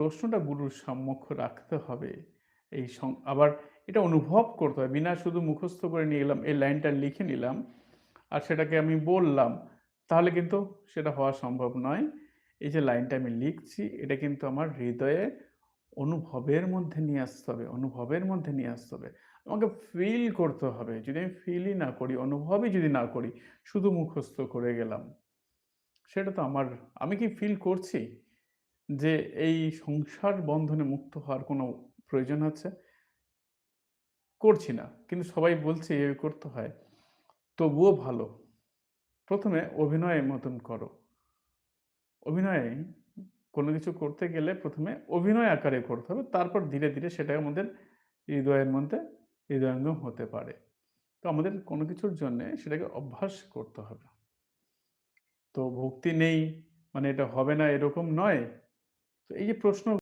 প্রশ্নটা গুরুর সম্মুখে রাখতে হবে। আবার এটা অনুভব করতে হয়। বিনা শুধু মুখস্থ করে নিয়ে গেলাম, এই লাইনটা লিখে নিলাম আর সেটাকে আমি বললাম, তাহলে কিন্তু সেটা হওয়া সম্ভব নয়। এই যে লাইনটা আমি লিখছি, এটা কিন্তু আমার হৃদয়ে অনুভবের মধ্যে নিয়ে আসতে হবে, অনুভবের মধ্যে নিয়ে আসতে হবে। আমাকে ফিল করতে হবে। যদি আমি ফিলই না করি, অনুভবই যদি না করি, শুধু মুখস্থ করে গেলাম, সেটা তো আমি কি ফিল করছি যে এই সংসার বন্ধনে মুক্ত হওয়ার কোনো প্রয়োজন আছে? করছি না। কিন্তু সবাই বলছে এভাবে করতে হয়। তবুও ভালো। ১ম এ অভিনয়ের মতন করো। অভিনয়ে কোনো কিছু করতে গেলে ১ম এ অভিনয় আকারে করতে হবে। তারপর ধীরে, ধীরে সেটা আমাদের হৃদয়ের মধ্যে হৃদয়ঙ্গম হতে পারে। তো আমাদের কোনো কিছুর জন্যে সেটাকে অভ্যাস করতে হবে। তো ভক্তি নেই মানে এটা হবে না এরকম নয়। তো এই যে প্রশ্ন